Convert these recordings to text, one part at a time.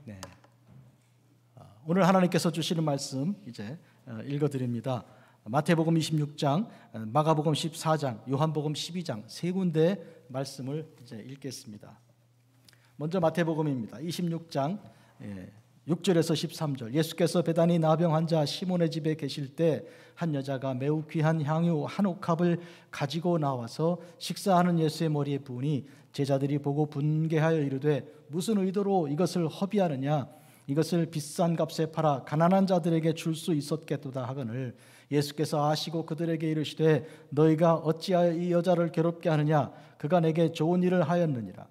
네. 오늘 하나님께서 주시는 말씀 이제 읽어드립니다. 마태복음 26장, 마가복음 14장, 요한복음 12장 세 군데 말씀을 이제 읽겠습니다. 먼저 마태복음입니다. 26장 6절에서 13절. 예수께서 베다니 나병 환자 시몬의 집에 계실 때 한 여자가 매우 귀한 향유 한 옥합을 가지고 나와서 식사하는 예수의 머리에 부으니 제자들이 보고 분개하여 이르되 무슨 의도로 이것을 허비하느냐, 이것을 비싼 값에 팔아 가난한 자들에게 줄 수 있었겠도다 하거늘 예수께서 아시고 그들에게 이르시되 너희가 어찌하여 이 여자를 괴롭게 하느냐, 그가 내게 좋은 일을 하였느니라.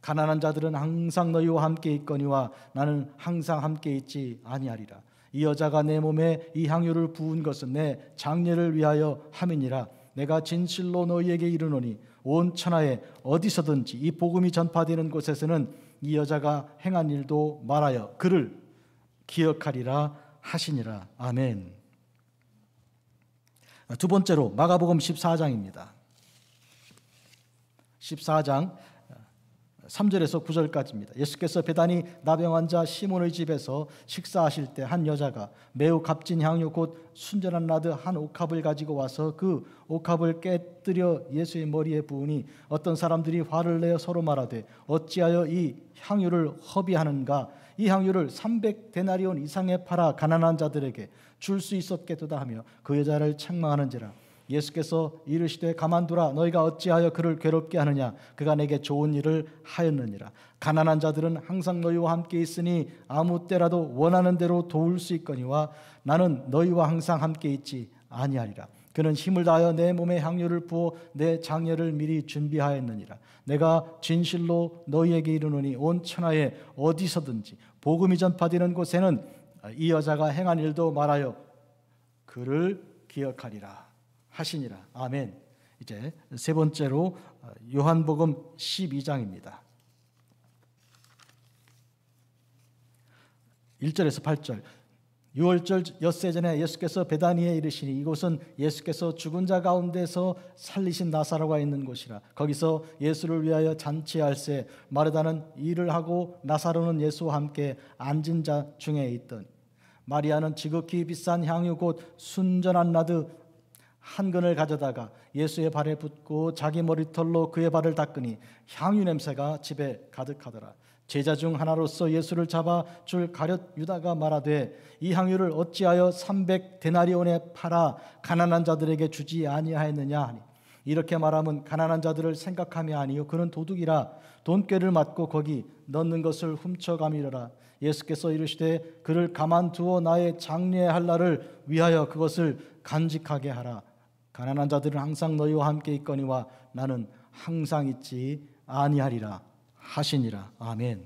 가난한 자들은 항상 너희와 함께 있거니와 나는 항상 함께 있지 아니하리라. 이 여자가 내 몸에 이 향유를 부은 것은 내 장례를 위하여 함이니라. 내가 진실로 너희에게 이르노니 온 천하에 어디서든지 이 복음이 전파되는 곳에서는 이 여자가 행한 일도 말하여 그를 기억하리라 하시니라. 아멘. 두 번째로 마가복음 14장입니다. 14장 3절에서 9절까지입니다. 예수께서 베다니 나병 환자 시몬의 집에서 식사하실 때 한 여자가 매우 값진 향유 곧 순전한 나드 한 옥합을 가지고 와서 그 옥합을 깨뜨려 예수의 머리에 부으니 어떤 사람들이 화를 내어 서로 말하되 어찌하여 이 향유를 허비하는가, 이 향유를 300데나리온 이상에 팔아 가난한 자들에게 줄 수 있었겠도다 하며 그 여자를 책망하는지라. 예수께서 이르시되 가만두라, 너희가 어찌하여 그를 괴롭게 하느냐, 그가 내게 좋은 일을 하였느니라. 가난한 자들은 항상 너희와 함께 있으니 아무 때라도 원하는 대로 도울 수 있거니와 나는 너희와 항상 함께 있지 아니하리라. 그는 힘을 다하여 내 몸에 향유를 부어 내 장례를 미리 준비하였느니라. 내가 진실로 너희에게 이르노니 온 천하에 어디서든지 복음이 전파되는 곳에는 이 여자가 행한 일도 말하여 그를 기억하리라 하시니라. 아멘. 이제 세 번째로 요한복음 12장입니다. 1절에서 8절. 6월절 엿새 전에 예수께서 베다니에 이르시니 이곳은 예수께서 죽은 자 가운데서 살리신 나사로가 있는 곳이라. 거기서 예수를 위하여 잔치할세 마르다는 일을 하고 나사로는 예수와 함께 앉은 자 중에 있던. 마리아는 지극히 비싼 향유 곧 순전한 나드 한 근을 가져다가 예수의 발에 붓고 자기 머리털로 그의 발을 닦으니 향유 냄새가 집에 가득하더라. 제자 중 하나로서 예수를 잡아 줄 가룟 유다가 말하되 이 향유를 어찌하여 300데나리온에 팔아 가난한 자들에게 주지 아니하였느냐 하니, 이렇게 말하면 가난한 자들을 생각함이 아니요 그는 도둑이라 돈꾀를 맞고 거기 넣는 것을 훔쳐가미르라. 예수께서 이르시되 그를 가만두어 나의 장례할 날을 위하여 그것을 간직하게 하라. 가난한 자들은 항상 너희와 함께 있거니와 나는 항상 있지 아니하리라 하시니라. 아멘.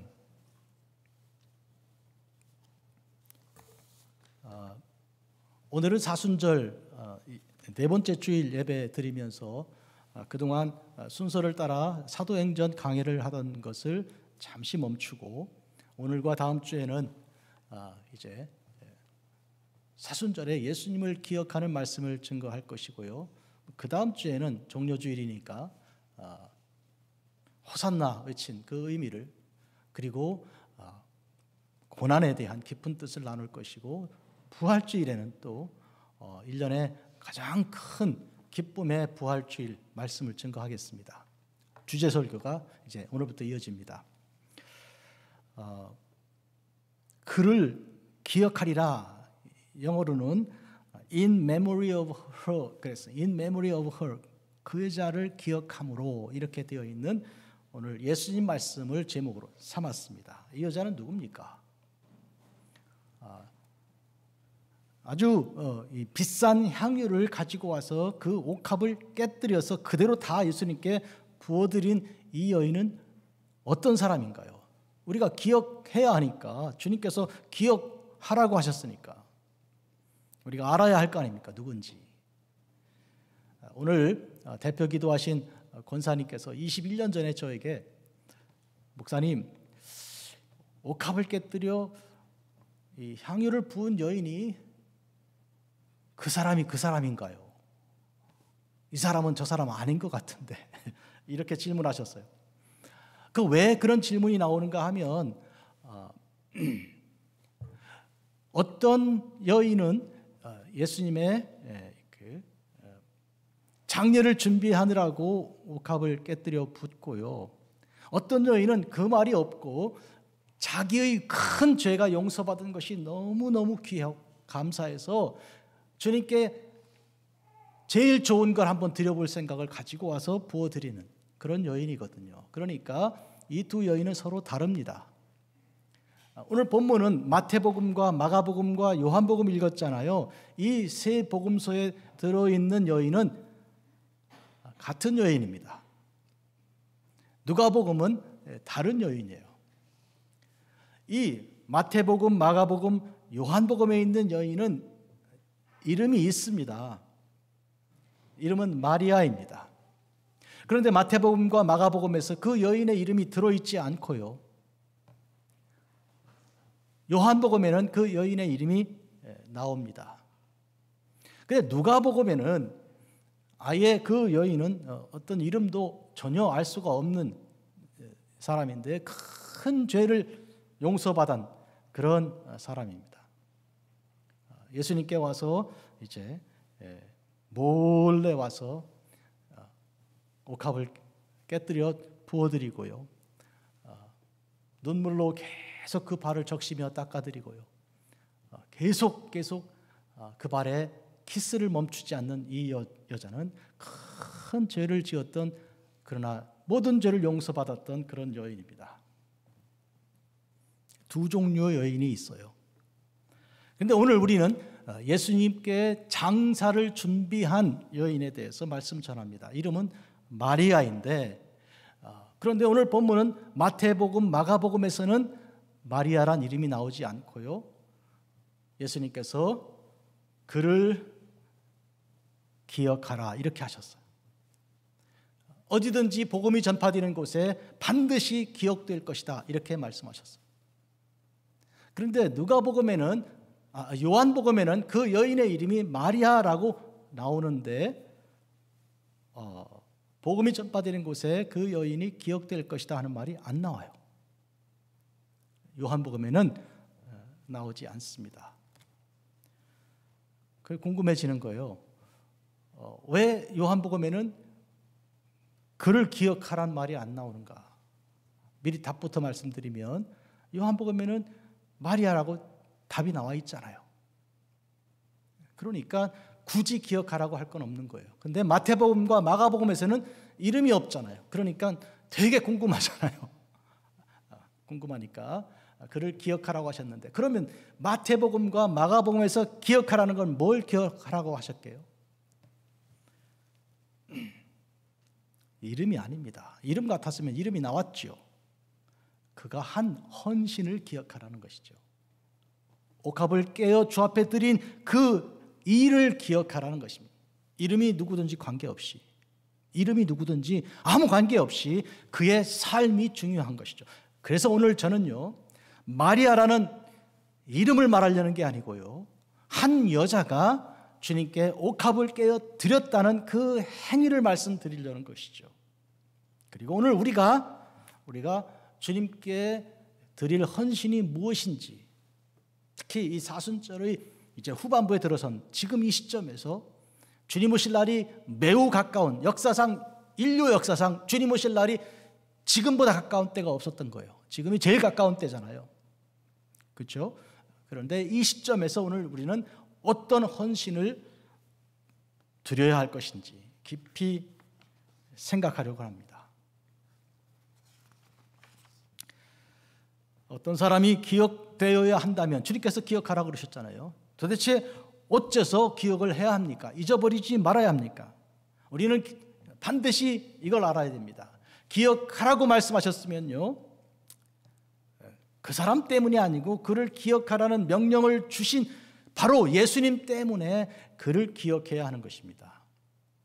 오늘은 사순절 네 번째 주일 예배 드리면서 그동안 순서를 따라 사도행전 강해를 하던 것을 잠시 멈추고 오늘과 다음 주에는 이제 사순절에 예수님을 기억하는 말씀을 증거할 것이고요. 그 다음 주에는 종려주일이니까 호산나 외친 그 의미를, 그리고 고난에 대한 깊은 뜻을 나눌 것이고, 부활주일에는 또 1년에 가장 큰 기쁨의 부활주일 말씀을 증거하겠습니다. 주제 설교가 이제 오늘부터 이어집니다. 그를 기억하리라. 영어로는 in memory of her, 그래서 in memory of her, 그 여자를 기억함으로 이렇게 되어 있는 오늘 예수님 말씀을 제목으로 삼았습니다. 이 여자는 누굽니까? 아주 비싼 향유를 가지고 와서 그 옥합을 깨뜨려서 그대로 다 예수님께 부어드린 이 여인은 어떤 사람인가요? 우리가 기억해야 하니까, 주님께서 기억하라고 하셨으니까 우리가 알아야 할 거 아닙니까? 누군지. 오늘 대표 기도하신 권사님께서 21년 전에 저에게, 목사님, 옥합을 깨뜨려 이 향유를 부은 여인이 그 사람이 그 사람인가요? 이 사람은 저 사람 아닌 것 같은데 이렇게 질문하셨어요. 그 왜 그런 질문이 나오는가 하면 어떤 여인은 예수님의 장례를 준비하느라고 옥합을 깨뜨려 붓고요. 어떤 여인은 그 말이 없고 자기의 큰 죄가 용서받은 것이 너무너무 귀하고 감사해서 주님께 제일 좋은 걸 한번 드려볼 생각을 가지고 와서 부어드리는 그런 여인이거든요. 그러니까 이 두 여인은 서로 다릅니다. 오늘 본문은 마태복음과 마가복음과 요한복음 읽었잖아요. 이 세 복음서에 들어있는 여인은 같은 여인입니다. 누가복음은 다른 여인이에요. 이 마태복음, 마가복음, 요한복음에 있는 여인은 이름이 있습니다. 이름은 마리아입니다. 그런데 마태복음과 마가복음에서 그 여인의 이름이 들어있지 않고요. 요한복음에는 그 여인의 이름이 나옵니다. 그런데 누가복음에는 아예 그 여인은 어떤 이름도 전혀 알 수가 없는 사람인데 큰 죄를 용서받은 그런 사람입니다. 예수님께 와서 이제 몰래 와서 옥합을 깨뜨려 부어드리고요. 눈물로 계속 그 발을 적시며 닦아드리고요. 계속 그 발에 키스를 멈추지 않는 이 여자는 큰 죄를 지었던, 그러나 모든 죄를 용서받았던 그런 여인입니다. 두 종류의 여인이 있어요. 그런데 오늘 우리는 예수님께 장사를 준비한 여인에 대해서 말씀 전합니다. 이름은 마리아인데, 그런데 오늘 본문은 마태복음, 마가복음에서는 마리아란 이름이 나오지 않고요. 예수님께서 그를 기억하라 이렇게 하셨어요. 어디든지 복음이 전파되는 곳에 반드시 기억될 것이다 이렇게 말씀하셨어요. 그런데 누가복음에는 요한복음에는 그 여인의 이름이 마리아라고 나오는데 복음이 전파되는 곳에 그 여인이 기억될 것이다 하는 말이 안 나와요. 요한복음에는 나오지 않습니다. 그 궁금해지는 거예요. 왜 요한복음에는 그를 기억하란 말이 안 나오는가? 미리 답부터 말씀드리면 요한복음에는 마리아라고 답이 나와 있잖아요. 그러니까 굳이 기억하라고 할 건 없는 거예요. 근데 마태복음과 마가복음에서는 이름이 없잖아요. 그러니까 되게 궁금하잖아요. 궁금하니까 그를 기억하라고 하셨는데, 그러면 마태복음과 마가복음에서 기억하라는 건 뭘 기억하라고 하셨게요? 이름이 아닙니다. 이름 같았으면 이름이 나왔죠. 그가 한 헌신을 기억하라는 것이죠. 옥합을 깨어 주 앞에 드린 그 일을 기억하라는 것입니다. 이름이 누구든지 관계없이, 이름이 누구든지 아무 관계없이 그의 삶이 중요한 것이죠. 그래서 오늘 저는요, 마리아라는 이름을 말하려는 게 아니고요, 한 여자가 주님께 옥합을 깨어 드렸다는 그 행위를 말씀드리려는 것이죠. 그리고 오늘 우리가 주님께 드릴 헌신이 무엇인지, 특히 이 사순절의 이제 후반부에 들어선 지금 이 시점에서 주님 오실 날이 매우 가까운, 인류 역사상 주님 오실 날이 지금보다 가까운 때가 없었던 거예요. 지금이 제일 가까운 때잖아요. 그렇죠? 그런데 이 시점에서 오늘 우리는 어떤 헌신을 드려야 할 것인지 깊이 생각하려고 합니다. 어떤 사람이 기억되어야 한다면, 주님께서 기억하라고 그러셨잖아요. 도대체 어째서 기억을 해야 합니까? 잊어버리지 말아야 합니까? 우리는 반드시 이걸 알아야 됩니다. 기억하라고 말씀하셨으면요, 그 사람 때문이 아니고 그를 기억하라는 명령을 주신 바로 예수님 때문에 그를 기억해야 하는 것입니다.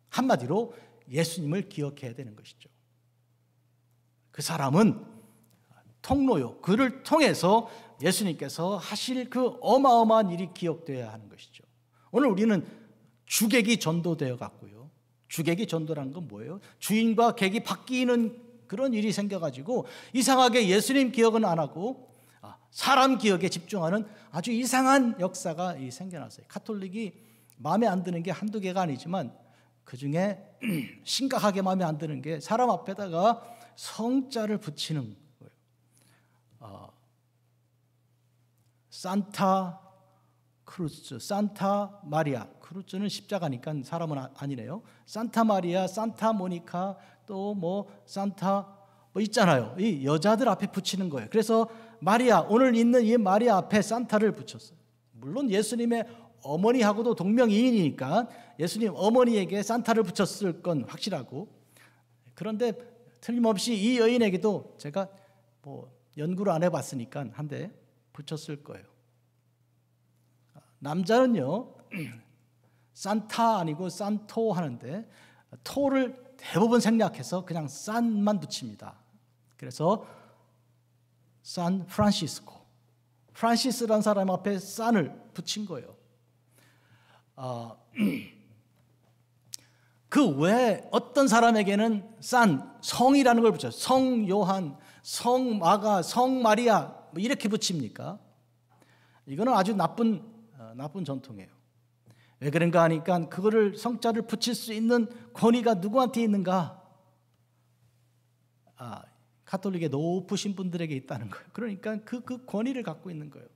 한마디로 예수님을 기억해야 되는 것이죠. 그 사람은 통로요, 그를 통해서 예수님께서 하실 그 어마어마한 일이 기억되어야 하는 것이죠. 오늘 우리는 주객이 전도되어 갔고요. 주객이 전도라는 건 뭐예요? 주인과 객이 바뀌는 그런 일이 생겨가지고 이상하게 예수님 기억은 안 하고 사람 기억에 집중하는 아주 이상한 역사가 생겨났어요. 가톨릭이 마음에 안 드는 게 한두 개가 아니지만 그중에 심각하게 마음에 안 드는 게 사람 앞에다가 성자를 붙이는 거예요. 산타 크루즈, 산타 마리아. 크루즈는 십자가니까 사람은 아니네요. 산타 마리아, 산타 모니카, 또 뭐 산타 뭐 있잖아요. 이 여자들 앞에 붙이는 거예요. 그래서 마리아, 오늘 있는 이 마리아 앞에 산타를 붙였어요. 물론 예수님의 어머니하고도 동명이인이니까 예수님 어머니에게 산타를 붙였을 건 확실하고, 그런데 틀림없이 이 여인에게도 제가 뭐 연구를 안 해봤으니까 한 대 붙였을 거예요. 남자는요 산타 아니고 산토 하는데 토를 대부분 생략해서 그냥 산만 붙입니다. 그래서 산 프란시스코, 프란시스라는 사람 앞에 산을 붙인 거예요. 그 외에 어떤 사람에게는 산, 성이라는 걸 붙여요. 성 요한, 성 마가, 성 마리아 뭐 이렇게 붙입니까? 이거는 아주 나쁜 전통이에요. 왜 그런가 하니까 그거를 성자를 붙일 수 있는 권위가 누구한테 있는가? 가톨릭의 높으신 분들에게 있다는 거예요. 그러니까 그 권위를 갖고 있는 거예요.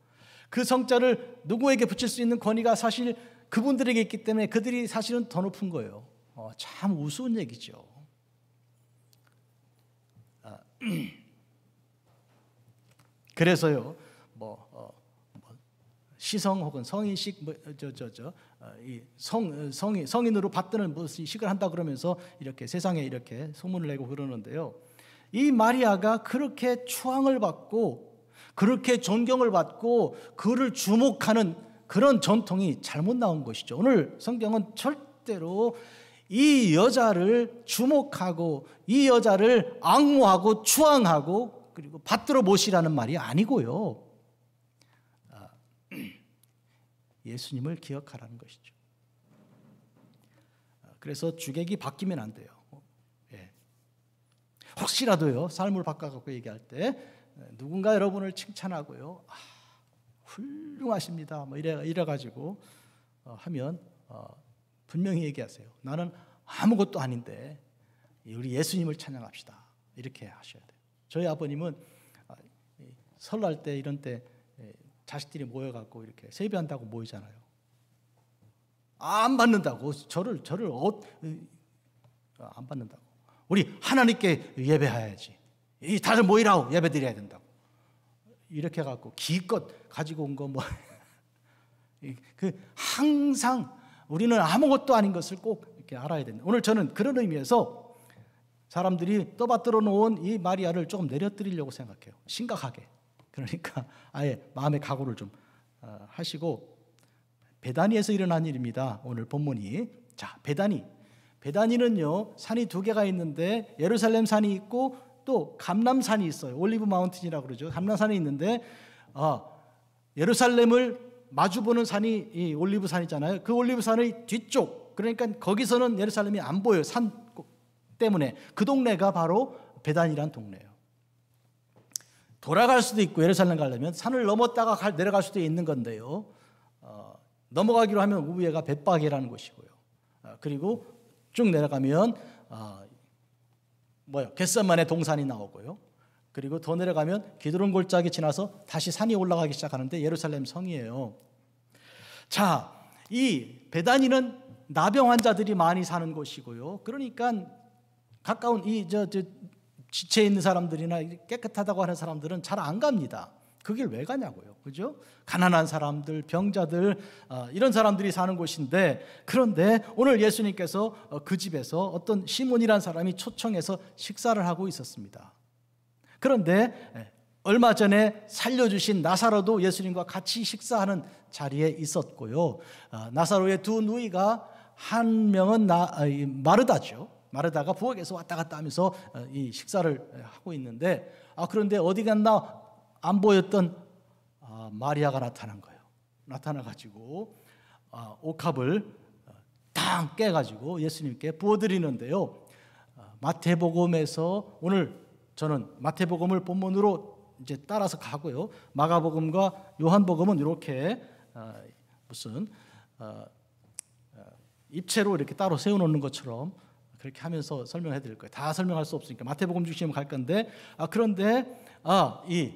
그 성자를 누구에게 붙일 수 있는 권위가 사실 그분들에게 있기 때문에 그들이 사실은 더 높은 거예요. 참 우스운 얘기죠. 그래서요, 시성 혹은 성인식, 성인으로 받드는 무슨 식을 한다 그러면서 이렇게 세상에 이렇게 소문을 내고 그러는데요. 이 마리아가 그렇게 추앙을 받고 그렇게 존경을 받고 그를 주목하는 그런 전통이 잘못 나온 것이죠. 오늘 성경은 절대로 이 여자를 주목하고 이 여자를 앙모하고 추앙하고 그리고 받들어 모시라는 말이 아니고요. 예수님을 기억하라는 것이죠. 그래서 주객이 바뀌면 안 돼요. 혹시라도요, 삶을 바꿔갖고 얘기할 때 누군가 여러분을 칭찬하고요, 훌륭하십니다, 뭐 이래가지고 하면 분명히 얘기하세요. 나는 아무것도 아닌데 우리 예수님을 찬양합시다. 이렇게 하셔야 돼요. 저희 아버님은 설날 때 이런 때 자식들이 모여갖고 이렇게 세배한다고 모이잖아요. 안 받는다고 저를 안 받는다고. 우리 하나님께 예배해야지. 다들 모이라고 예배드려야 된다고. 이렇게 해갖고 기껏 가지고 온 거 뭐 항상 우리는 아무것도 아닌 것을 꼭 이렇게 알아야 된다. 오늘 저는 그런 의미에서 사람들이 떠받들어 놓은 이 마리아를 조금 내려드리려고 생각해요. 심각하게. 그러니까 아예 마음의 각오를 좀 하시고, 베다니에서 일어난 일입니다. 오늘 본문이. 자, 베다니는요 산이 두 개가 있는데 예루살렘 산이 있고 또 감람산이 있어요. 올리브 마운틴이라고 그러죠. 감람산이 있는데 예루살렘을 마주보는 산이 이 올리브 산이잖아요. 그 올리브 산의 뒤쪽, 그러니까 거기서는 예루살렘이 안 보여요. 산 때문에. 그 동네가 바로 베다니라는 동네예요. 돌아갈 수도 있고 예루살렘 가려면 산을 넘었다가 내려갈 수도 있는 건데요. 넘어가기로 하면 우회가 벳바게라는 곳이고요. 그리고 쭉 내려가면 겟세마네 동산이 나오고요. 그리고 더 내려가면 기드론 골짜기 지나서 다시 산이 올라가기 시작하는데 예루살렘 성이에요. 자, 이 베다니는 나병 환자들이 많이 사는 곳이고요. 그러니까 가까운 이 지체에 있는 사람들이나 깨끗하다고 하는 사람들은 잘 안 갑니다. 그 길 왜 가냐고요. 그죠? 가난한 사람들, 병자들, 이런 사람들이 사는 곳인데, 그런데 오늘 예수님께서 그 집에서 어떤 시몬이라는 사람이 초청해서 식사를 하고 있었습니다. 그런데 얼마 전에 살려주신 나사로도 예수님과 같이 식사하는 자리에 있었고요. 나사로의 두 누이가, 한 명은 마르다죠. 마르다가 부엌에서 왔다 갔다 하면서 이 식사를 하고 있는데, 그런데 어디 갔나 안 보였던 마리아가 나타난 거예요. 나타나가지고 옥합을 당 깨가지고 예수님께 부어드리는데요. 마태복음에서, 오늘 저는 마태복음을 본문으로 이제 따라서 가고요. 마가복음과 요한복음은 이렇게 무슨 입체로 이렇게 따로 세워놓는 것처럼 그렇게 하면서 설명해 드릴 거예요. 다 설명할 수 없으니까 마태복음 중심으로 갈 건데 그런데 이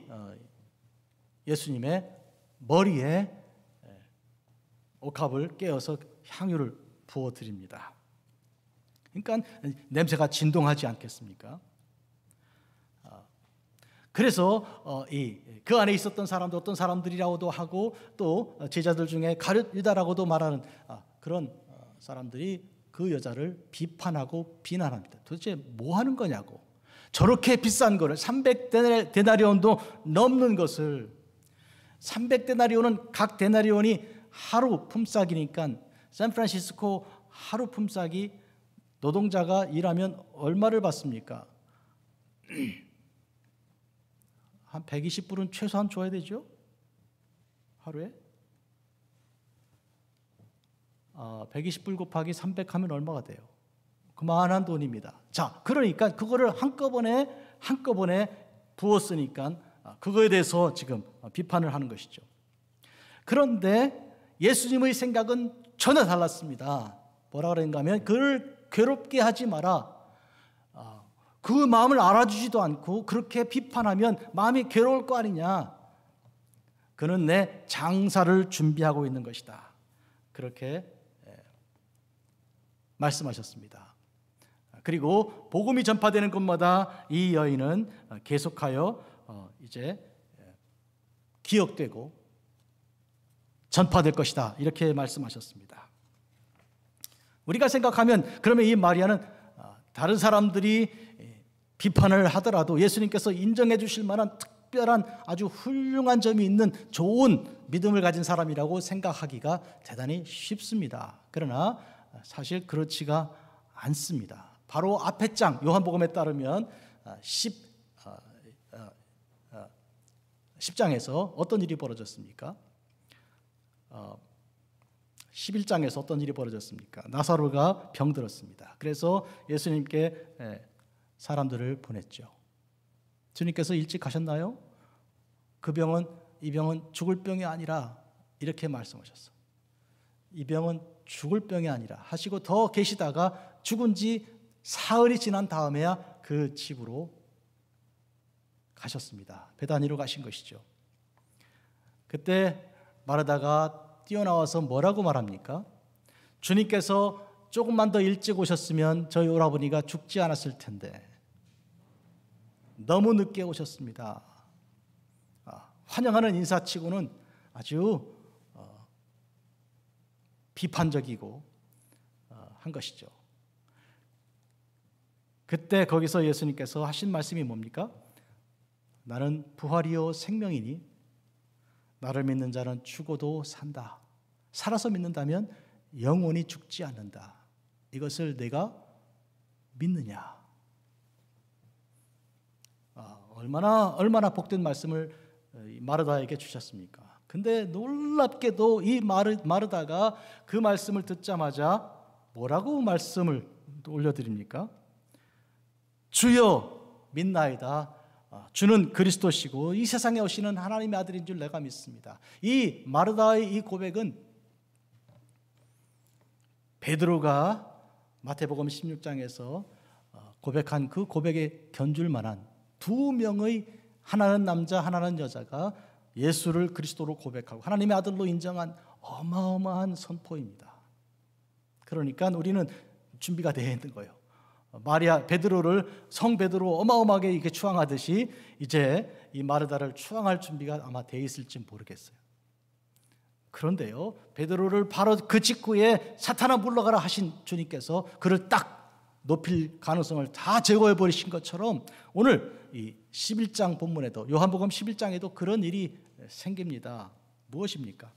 예수님의 머리에 옥합을 깨어서 향유를 부어 드립니다. 그러니까 냄새가 진동하지 않겠습니까? 그래서 그 안에 있었던 사람도 어떤 사람들이라고도 하고 또 제자들 중에 가룟 유다라고도 말하는 그런 사람들이 그 여자를 비판하고 비난합니다. 도대체 뭐 하는 거냐고. 저렇게 비싼 거를 300데나리온도 넘는 것을 300데나리온은 각 데나리온이 하루 품삯이니까 샌프란시스코 하루 품삯이 노동자가 일하면 얼마를 받습니까? 한 120불은 최소한 줘야 되죠? 하루에? 120불 곱하기 300 하면 얼마가 돼요? 그만한 돈입니다. 자, 그러니까 그거를 한꺼번에 부었으니까 그거에 대해서 지금 비판을 하는 것이죠. 그런데 예수님의 생각은 전혀 달랐습니다. 뭐라 그랬는가 하면 그를 괴롭게 하지 마라. 그 마음을 알아주지도 않고 그렇게 비판하면 마음이 괴로울 거 아니냐. 그는 내 장사를 준비하고 있는 것이다. 그렇게 말씀하셨습니다. 그리고 복음이 전파되는 곳마다 이 여인은 계속하여 이제 기억되고 전파될 것이다. 이렇게 말씀하셨습니다. 우리가 생각하면 그러면 이 마리아는 다른 사람들이 비판을 하더라도 예수님께서 인정해 주실 만한 특별한 아주 훌륭한 점이 있는 좋은 믿음을 가진 사람이라고 생각하기가 대단히 쉽습니다. 그러나 사실 그렇지가 않습니다. 바로 앞에 장 요한복음에 따르면 10장에서 어떤 일이 벌어졌습니까? 11장에서 어떤 일이 벌어졌습니까? 나사로가 병들었습니다. 그래서 예수님께 사람들을 보냈죠. 주님께서 일찍 가셨나요? 이 병은 죽을 병이 아니라 이렇게 말씀하셨어. 이 병은 죽을 병이 아니라 하시고 더 계시다가 죽은 지 사흘이 지난 다음에야 그 집으로 가셨습니다. 베다니로 가신 것이죠. 그때 마르다가 뛰어나와서 뭐라고 말합니까? 주님께서 조금만 더 일찍 오셨으면 저희 오라버니가 죽지 않았을 텐데 너무 늦게 오셨습니다. 환영하는 인사치고는 아주 비판적이고 한 것이죠. 그때 거기서 예수님께서 하신 말씀이 뭡니까? 나는 부활이요 생명이니 나를 믿는 자는 죽어도 산다. 살아서 믿는다면 영원히 죽지 않는다. 이것을 내가 믿느냐? 얼마나 복된 말씀을 마르다에게 주셨습니까? 근데 놀랍게도 이 마르다가 그 말씀을 듣자마자 뭐라고 말씀을 올려드립니까? 주여 믿나이다. 주는 그리스도시고 이 세상에 오시는 하나님의 아들인 줄 내가 믿습니다. 이 마르다의 이 고백은 베드로가 마태복음 16장에서 고백한 그 고백에 견줄 만한 두 명의 하나는 남자 하나는 여자가 예수를 그리스도로 고백하고 하나님의 아들로 인정한 어마어마한 선포입니다. 그러니까 우리는 준비가 되어 있는 거예요. 베드로를 성 베드로 어마어마하게 이렇게 추앙하듯이 이제 이 마르다를 추앙할 준비가 아마 되어 있을지 모르겠어요. 그런데요, 베드로를 바로 그 직후에 사탄아 물러가라 하신 주님께서 그를 딱 높일 가능성을 다 제거해 버리신 것처럼 오늘 이 11장 본문에도 요한복음 11장에도 그런 일이 생깁니다. 무엇입니까?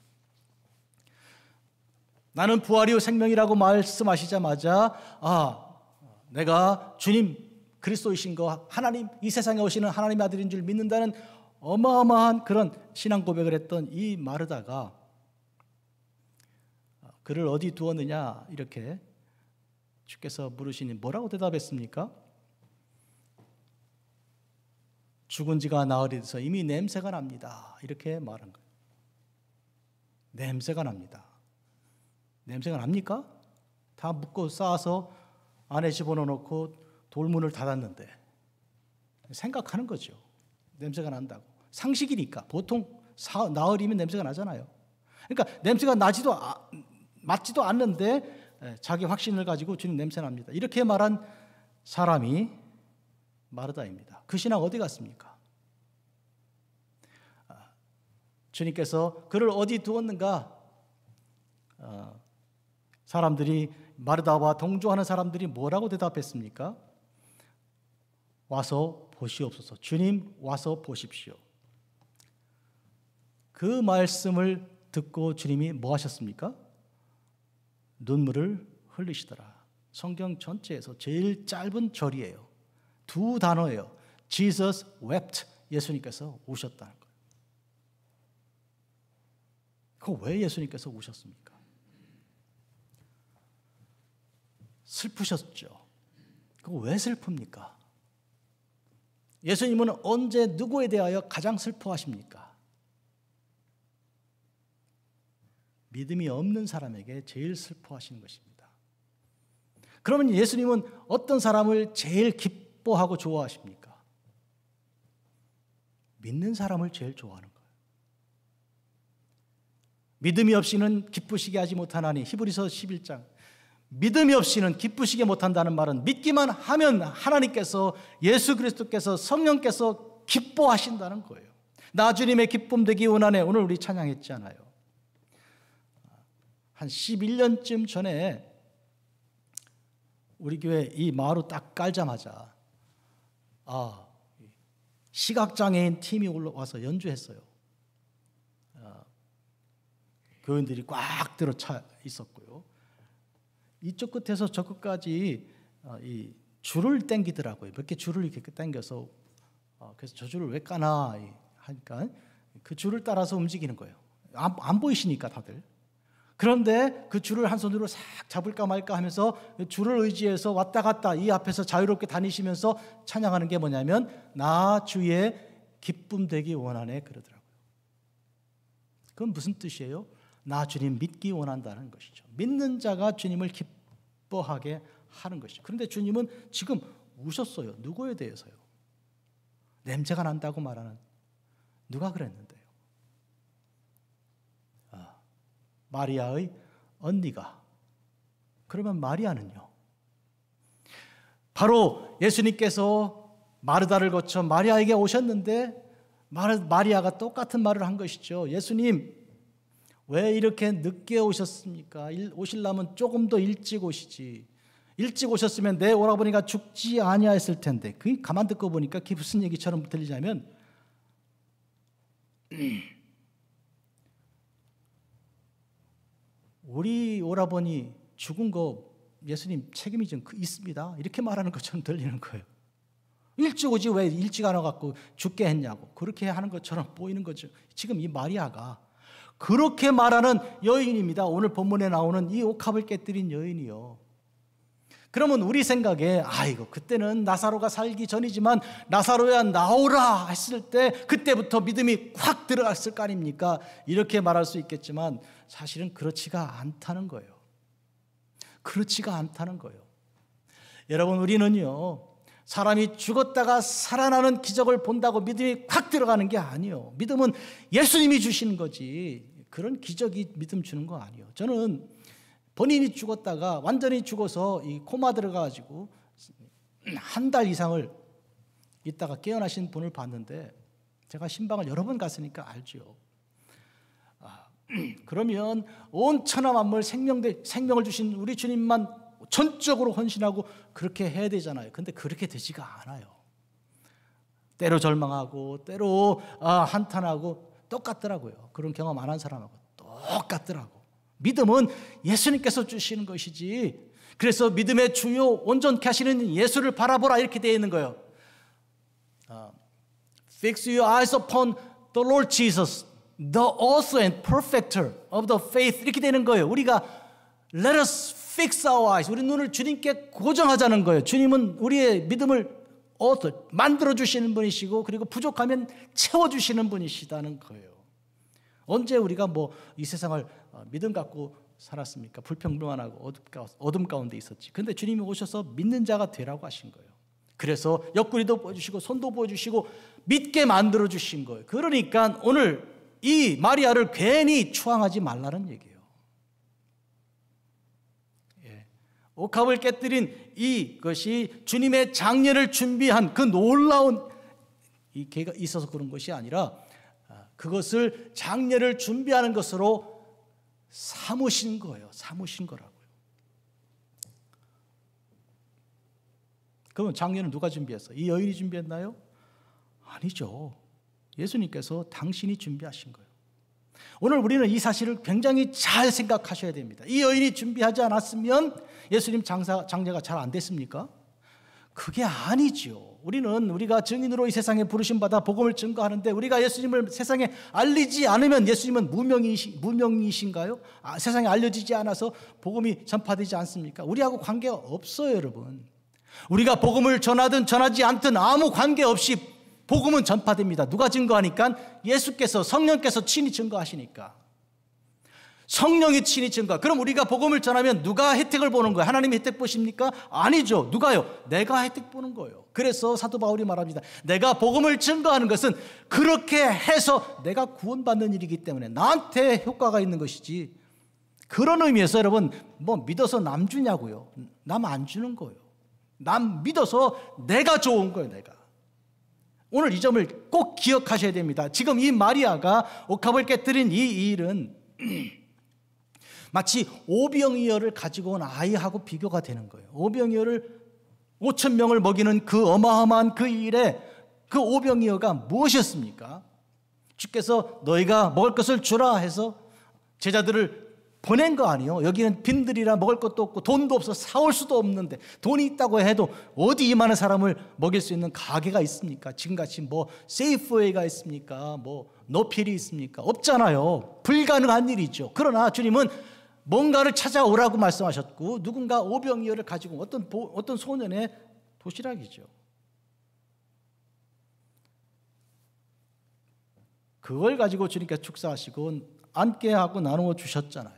나는 부활이요 생명이라고 말씀하시자마자 내가 주님 그리스도이신 거 하나님 이 세상에 오시는 하나님의 아들인 줄 믿는다는 어마어마한 그런 신앙 고백을 했던 이 마르다가 그를 어디 두었느냐 이렇게 주께서 물으시니 뭐라고 대답했습니까? 죽은 지가 나흘이 돼서 이미 냄새가 납니다. 이렇게 말한 거예요. 냄새가 납니다. 냄새가 납니까? 다 묶고 쌓아서 안에 집어넣고 돌문을 닫았는데 생각하는 거죠. 냄새가 난다고. 상식이니까. 보통 나흘이면 냄새가 나잖아요. 그러니까 냄새가 맞지도 않는데 자기 확신을 가지고 주님 냄새 납니다. 이렇게 말한 사람이 마르다입니다. 그 신앙 어디 갔습니까? 주님께서 그를 어디 두었는가? 사람들이, 마르다와 동조하는 사람들이 뭐라고 대답했습니까? 와서 보시옵소서. 주님 와서 보십시오. 그 말씀을 듣고 주님이 뭐 하셨습니까? 눈물을 흘리시더라. 성경 전체에서 제일 짧은 절이에요. 2 단어예요. Jesus wept. 예수님께서 우셨다는 거예요. 그거 왜 예수님께서 우셨습니까? 슬프셨죠. 그거 왜 슬픕니까? 예수님은 언제 누구에 대하여 가장 슬퍼하십니까? 믿음이 없는 사람에게 제일 슬퍼하시는 것입니다. 그러면 예수님은 어떤 사람을 제일 기뻐하고 좋아하십니까? 믿는 사람을 제일 좋아하는 거예요. 믿음이 없이는 기쁘시게 하지 못하나니, 히브리서 11장. 믿음이 없이는 기쁘시게 못한다는 말은 믿기만 하면 하나님께서, 예수 그리스도께서, 성령께서 기뻐하신다는 거예요. 나 주님의 기쁨 되기 원하네. 오늘 우리 찬양했잖아요. 한 11년쯤 전에 우리 교회 이 마루 딱 깔자마자 시각장애인 팀이 올라와서 연주했어요. 교인들이 꽉 들어차 있었고요. 이쪽 끝에서 저 끝까지 이 줄을 당기더라고요. 몇 개 줄을 이렇게 당겨서 그래서 저 줄을 왜 까나 하니까 그 줄을 따라서 움직이는 거예요. 안 보이시니까 다들. 그런데 그 줄을 한 손으로 싹 잡을까 말까 하면서 줄을 의지해서 왔다 갔다 이 앞에서 자유롭게 다니시면서 찬양하는 게 뭐냐면 나 주의 기쁨 되기 원하네 그러더라고요. 그건 무슨 뜻이에요? 나 주님 믿기 원한다는 것이죠. 믿는 자가 주님을 기뻐하게 하는 것이죠. 그런데 주님은 지금 우셨어요. 누구에 대해서요? 냄새가 난다고 말하는 누가 그랬는데요? 마리아의 언니가. 그러면 마리아는요? 바로 예수님께서 마르다를 거쳐 마리아에게 오셨는데 마리아가 똑같은 말을 한 것이죠. 예수님 왜 이렇게 늦게 오셨습니까? 오시려면 조금 더 일찍 오시지. 일찍 오셨으면 내 오라버니가 죽지 아니하였을 텐데. 그 가만 듣고 보니까 그게 무슨 얘기처럼 들리냐면 우리 오라버니 죽은 거 예수님 책임이 좀 있습니다. 이렇게 말하는 것처럼 들리는 거예요. 일찍 오지 왜 일찍 안 와갖고 죽게 했냐고 그렇게 하는 것처럼 보이는 거죠. 지금 이 마리아가 그렇게 말하는 여인입니다. 오늘 본문에 나오는 이 옥합을 깨뜨린 여인이요. 그러면 우리 생각에 아이고 그때는 나사로가 살기 전이지만 나사로야 나오라 했을 때 그때부터 믿음이 확 들어갔을 거 아닙니까? 이렇게 말할 수 있겠지만 사실은 그렇지가 않다는 거예요. 그렇지가 않다는 거예요. 여러분 우리는요 사람이 죽었다가 살아나는 기적을 본다고 믿음이 확 들어가는 게 아니에요. 믿음은 예수님이 주시는 거지 그런 기적이 믿음 주는 거 아니에요. 저는 본인이 죽었다가 완전히 죽어서 이 코마 들어가가지고 한 달 이상을 있다가 깨어나신 분을 봤는데 제가 신방을 여러 번 갔으니까 알죠. 그러면 온 천하 만물 생명을 주신 우리 주님만 전적으로 헌신하고 그렇게 해야 되잖아요. 근데 그렇게 되지가 않아요. 때로 절망하고 때로 한탄하고 똑같더라고요. 그런 경험 안 한 사람하고 똑같더라고. 믿음은 예수님께서 주시는 것이지. 그래서 믿음의 주요 온전케 하시는 예수를 바라보라 이렇게 되어 있는 거예요. Fix your eyes upon the Lord Jesus, the author and perfecter of the faith 이렇게 되는 거예요. 우리가 Let us fix our eyes. 우리 눈을 주님께 고정하자는 거예요. 주님은 우리의 믿음을 만들어 주시는 분이시고 그리고 부족하면 채워 주시는 분이시다는 거예요. 언제 우리가 이 세상을 믿음 갖고 살았습니까? 불평불만하고 어둠 가운데 있었지. 그런데 주님이 오셔서 믿는 자가 되라고 하신 거예요. 그래서 옆구리도 보여주시고 손도 보여주시고 믿게 만들어 주신 거예요. 그러니까 오늘 이 마리아를 괜히 추앙하지 말라는 얘기예요. 옥합을 깨뜨린 이것이 주님의 장례를 준비한 그 놀라운 이 계가 있어서 그런 것이 아니라 그것을 장례를 준비하는 것으로 삼으신 거예요. 삼으신 거라고요. 그러면 장례는 누가 준비했어요? 이 여인이 준비했나요? 아니죠. 예수님께서 당신이 준비하신 거예요. 오늘 우리는 이 사실을 굉장히 잘 생각하셔야 됩니다. 이 여인이 준비하지 않았으면 예수님 장례가 잘 안 됐습니까? 그게 아니죠. 우리가 증인으로 이 세상에 부르심받아 복음을 증거하는데 우리가 예수님을 세상에 알리지 않으면 예수님은 무명이신가요? 세상에 알려지지 않아서 복음이 전파되지 않습니까? 우리하고 관계가 없어요, 여러분. 우리가 복음을 전하든 전하지 않든 아무 관계없이 복음은 전파됩니다. 누가 증거하니까? 예수께서, 성령께서 친히 증거하시니까. 성령이 친히 증거. 그럼 우리가 복음을 전하면 누가 혜택을 보는 거예요? 하나님이 혜택 보십니까? 아니죠. 누가요? 내가 혜택 보는 거예요. 그래서 사도 바울이 말합니다. 내가 복음을 증거하는 것은 그렇게 해서 내가 구원받는 일이기 때문에 나한테 효과가 있는 것이지. 그런 의미에서 여러분 믿어서 남 주냐고요? 남 안 주는 거예요. 남 믿어서 내가 좋은 거예요. 내가. 오늘 이 점을 꼭 기억하셔야 됩니다. 지금 이 마리아가 옥합을 깨뜨린 이 일은 마치 오병이어를 가지고 온 아이하고 비교가 되는 거예요. 오병이어를 5,000명을 먹이는 그 어마어마한 그 일에 그 오병이어가 무엇이었습니까? 주께서 너희가 먹을 것을 주라 해서 제자들을 보낸 거 아니에요. 여기는 빈들이라 먹을 것도 없고 돈도 없어 사올 수도 없는데 돈이 있다고 해도 어디 이만한 사람을 먹일 수 있는 가게가 있습니까? 지금같이 세이프웨이가 있습니까? 노필이 있습니까? 없잖아요. 불가능한 일이죠. 그러나 주님은 뭔가를 찾아오라고 말씀하셨고 누군가 오병이어를 가지고 어떤 소년의 도시락이죠. 그걸 가지고 주님께서 축사하시고 앉게 하고 나누어 주셨잖아요.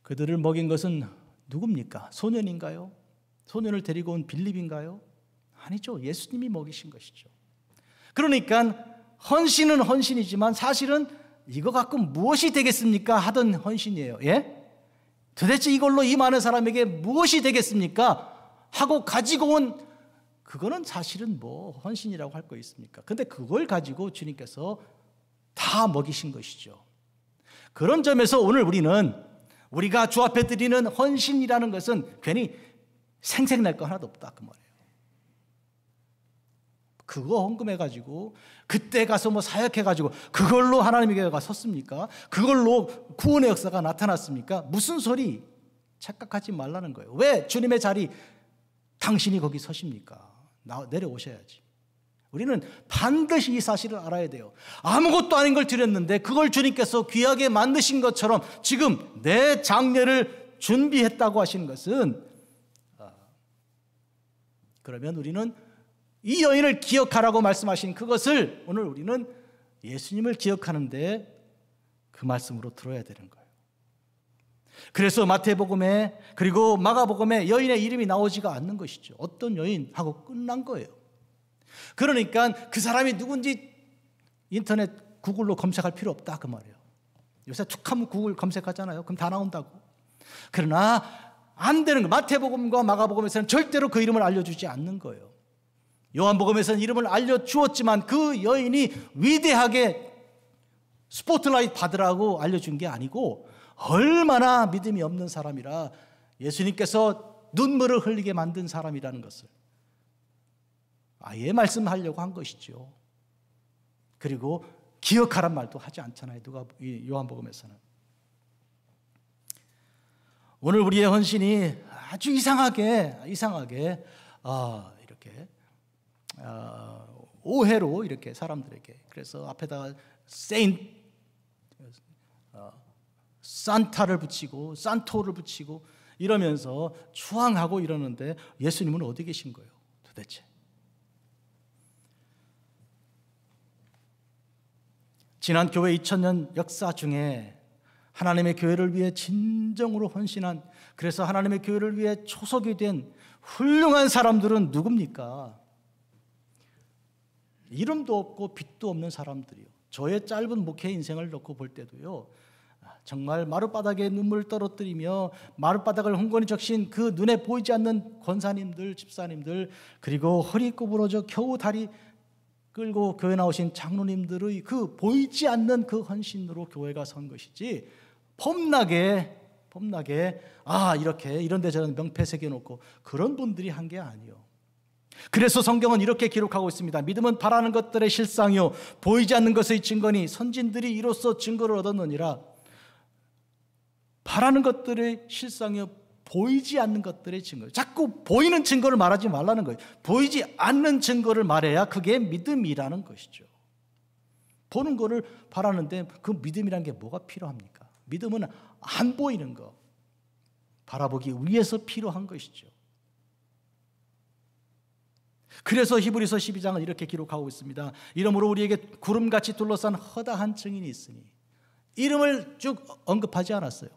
그들을 먹인 것은 누굽니까? 소년인가요? 소년을 데리고 온 빌립인가요? 아니죠. 예수님이 먹이신 것이죠. 그러니까 헌신은 헌신이지만 사실은 이거 갖고 무엇이 되겠습니까? 하던 헌신이에요. 예? 도대체 이걸로 이 많은 사람에게 무엇이 되겠습니까? 하고 가지고 온 그거는 사실은 헌신이라고 할 거 있습니까? 근데 그걸 가지고 주님께서 다 먹이신 것이죠. 그런 점에서 오늘 우리가 주 앞에 드리는 헌신이라는 것은 괜히 생색낼 거 하나도 없다 그 말이에요. 그거 헌금해가지고 그때 가서 사역해가지고 그걸로 하나님에게 섰습니까? 그걸로 구원의 역사가 나타났습니까? 무슨 소리? 착각하지 말라는 거예요. 왜 주님의 자리 당신이 거기 서십니까? 내려오셔야지. 우리는 반드시 이 사실을 알아야 돼요. 아무것도 아닌 걸 드렸는데 그걸 주님께서 귀하게 만드신 것처럼 지금 내 장례를 준비했다고 하시는 것은 그러면 우리는 이 여인을 기억하라고 말씀하신 그것을 오늘 우리는 예수님을 기억하는데 그 말씀으로 들어야 되는 거예요. 그래서 마태복음에 그리고 마가복음에 여인의 이름이 나오지가 않는 것이죠. 어떤 여인하고 끝난 거예요. 그러니까 그 사람이 누군지 인터넷 구글로 검색할 필요 없다 그 말이에요. 요새 툭 하면 구글 검색하잖아요. 그럼 다 나온다고. 그러나 안 되는 거. 마태복음과 마가복음에서는 절대로 그 이름을 알려주지 않는 거예요. 요한복음에서는 이름을 알려주었지만 그 여인이 위대하게 스포트라이트 받으라고 알려준 게 아니고 얼마나 믿음이 없는 사람이라 예수님께서 눈물을 흘리게 만든 사람이라는 것을 아예 말씀하려고 한 것이죠. 그리고 기억하란 말도 하지 않잖아요. 요한복음에서는. 오늘 우리의 헌신이 아주 이상하게 이렇게 오해로 이렇게 사람들에게 그래서 앞에다가 산타를 붙이고 산토를 붙이고 이러면서 추앙하고 이러는데 예수님은 어디 계신 거예요 도대체? 지난 교회 2000년 역사 중에 하나님의 교회를 위해 진정으로 헌신한, 그래서 하나님의 교회를 위해 초석이 된 훌륭한 사람들은 누굽니까? 이름도 없고 빛도 없는 사람들이요. 저의 짧은 목회 인생을 놓고 볼 때도요, 정말 마룻바닥에 눈물 떨어뜨리며 마룻바닥을 헝건히 적신 그 눈에 보이지 않는 권사님들, 집사님들, 그리고 허리 구부러져 겨우 다리 끌고 교회 나오신 장로님들의 그 보이지 않는 그 헌신으로 교회가 선 것이지, 폼나게 이렇게 이런데 저런 명패 새겨놓고 그런 분들이 한 게 아니요. 그래서 성경은 이렇게 기록하고 있습니다. 믿음은 바라는 것들의 실상이요 보이지 않는 것의 증거니 선진들이 이로써 증거를 얻었느니라. 바라는 것들의 실상이요 보이지 않는 것들의 증거. 자꾸 보이는 증거를 말하지 말라는 거예요. 보이지 않는 증거를 말해야 그게 믿음이라는 것이죠. 보는 거를 바라는데 그 믿음이란 게 뭐가 필요합니까? 믿음은 안 보이는 거 바라보기 위해서 필요한 것이죠. 그래서 히브리서 12장은 이렇게 기록하고 있습니다. 이러므로 우리에게 구름같이 둘러싼 허다한 증인이 있으니, 이름을 쭉 언급하지 않았어요.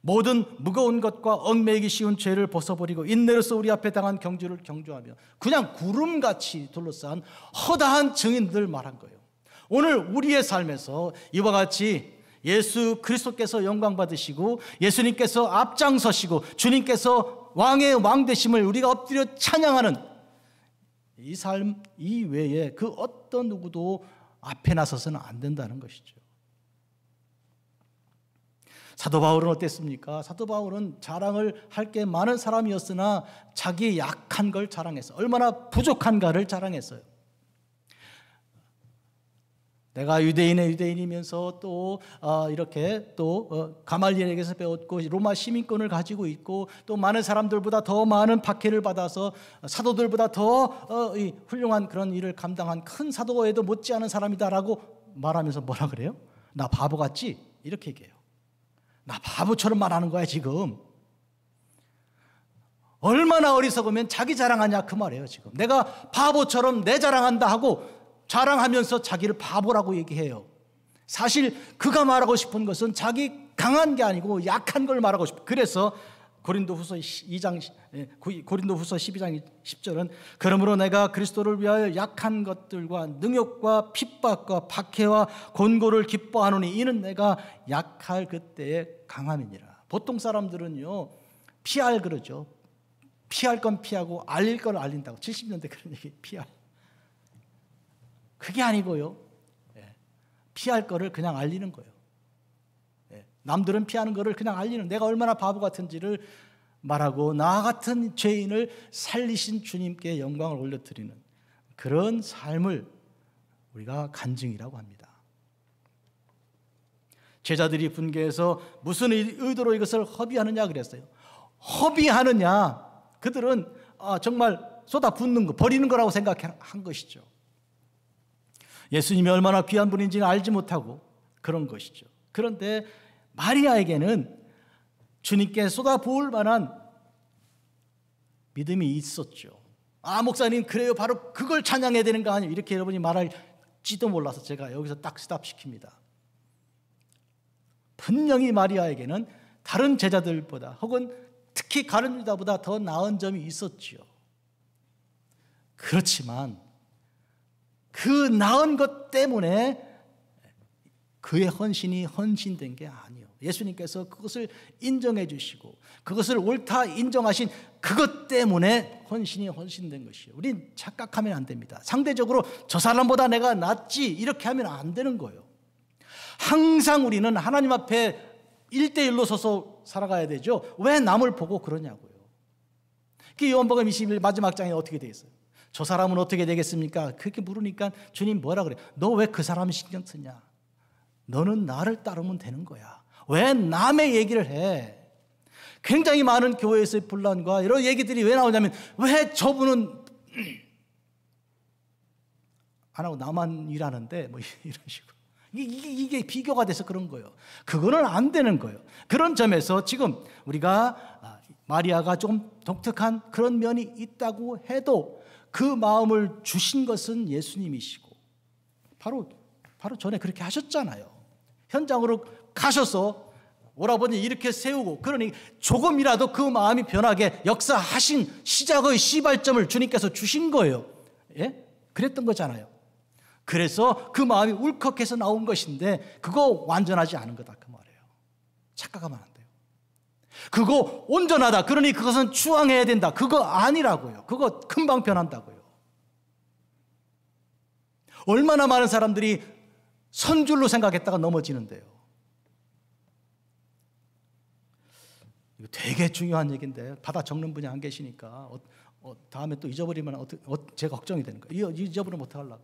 모든 무거운 것과 얽매이기 쉬운 죄를 벗어버리고 인내로서 우리 앞에 당한 경주를 경주하며, 그냥 구름같이 둘러싼 허다한 증인들 말한 거예요. 오늘 우리의 삶에서 이와 같이 예수 그리스도께서 영광 받으시고 예수님께서 앞장서시고 주님께서 왕의 왕 되심을 우리가 엎드려 찬양하는 이 삶 이외에 그 어떤 누구도 앞에 나서서는 안 된다는 것이죠. 사도 바울은 어땠습니까? 사도 바울은 자랑을 할 게 많은 사람이었으나 자기의 약한 걸 자랑했어요. 얼마나 부족한가를 자랑했어요. 내가 유대인의 유대인이면서 또 이렇게 또 가말리엘에게서 배웠고 로마 시민권을 가지고 있고 또 많은 사람들보다 더 많은 박해를 받아서 사도들보다 더 훌륭한 그런 일을 감당한 큰 사도에도 못지않은 사람이다라고 말하면서 뭐라 그래요? 나 바보 같지? 이렇게 얘기해요. 나 바보처럼 말하는 거야 지금. 얼마나 어리석으면 자기 자랑하냐 그 말이에요 지금. 내가 바보처럼 내 자랑한다 하고 자랑하면서 자기를 바보라고 얘기해요. 사실 그가 말하고 싶은 것은 자기 강한 게 아니고 약한 걸 말하고 싶어요. 그래서 고린도후서 12장 10절은 그러므로 내가 그리스도를 위하여 약한 것들과 능욕과 핍박과 박해와 곤고를 기뻐하노니 이는 내가 약할 그때의 강함이니라. 보통 사람들은요 피할 그러죠. 피할 건 피하고 알릴 걸 알린다고. 70년대 그런 얘기 피할. 그게 아니고요. 피할 거를 그냥 알리는 거예요. 남들은 피하는 거를 그냥 알리는, 내가 얼마나 바보 같은지를 말하고 나 같은 죄인을 살리신 주님께 영광을 올려드리는 그런 삶을 우리가 간증이라고 합니다. 제자들이 분개해서 무슨 의도로 이것을 허비하느냐 그랬어요. 허비하느냐, 그들은 정말 쏟아붓는 거, 버리는 거라고 생각한 것이죠. 예수님이 얼마나 귀한 분인지는 알지 못하고 그런 것이죠. 그런데 마리아에게는 주님께 쏟아부을 만한 믿음이 있었죠. 목사님 그래요, 바로 그걸 찬양해야 되는 거 아니에요? 이렇게 여러분이 말할지도 몰라서 제가 여기서 딱 스탑시킵니다. 분명히 마리아에게는 다른 제자들보다 혹은 특히 가룟 유다보다 더 나은 점이 있었지요. 그렇지만 그 나은 것 때문에 그의 헌신이 헌신된 게 아니에요. 예수님께서 그것을 인정해 주시고 그것을 옳다 인정하신 그것 때문에 헌신이 헌신된 것이에요. 우린 착각하면 안 됩니다. 상대적으로 저 사람보다 내가 낫지 이렇게 하면 안 되는 거예요. 항상 우리는 하나님 앞에 1대1로 서서 살아가야 되죠. 왜 남을 보고 그러냐고요. 그 요한복음 21 마지막 장에 어떻게 되어 있어요? 저 사람은 어떻게 되겠습니까? 그렇게 물으니까 주님 뭐라 그래? 너 왜 그 사람 신경 쓰냐? 너는 나를 따르면 되는 거야. 왜 남의 얘기를 해? 굉장히 많은 교회에서의 분란과 이런 얘기들이 왜 나오냐면 왜 저분은 안 하고 나만 일하는데 뭐 이런 식으로 이게 비교가 돼서 그런 거예요. 그거는 안 되는 거예요. 그런 점에서 지금 우리가 마리아가 좀 독특한 그런 면이 있다고 해도 그 마음을 주신 것은 예수님이시고 바로 전에 그렇게 하셨잖아요. 현장으로 가셔서 오라버니 이렇게 세우고, 그러니 조금이라도 그 마음이 변하게 역사하신 시작의 시발점을 주님께서 주신 거예요. 예? 그랬던 거잖아요. 그래서 그 마음이 울컥해서 나온 것인데 그거 완전하지 않은 거다 그 말이에요. 착각하면 안 돼요. 그거 온전하다, 그러니 그것은 추앙해야 된다, 그거 아니라고요. 그거 금방 변한다고요. 얼마나 많은 사람들이 선줄로 생각했다가 넘어지는데요. 이거 되게 중요한 얘기인데 받아 적는 분이 안 계시니까 다음에 또 잊어버리면 제가 걱정이 되는 거예요. 잊어버리면 어떡하려고.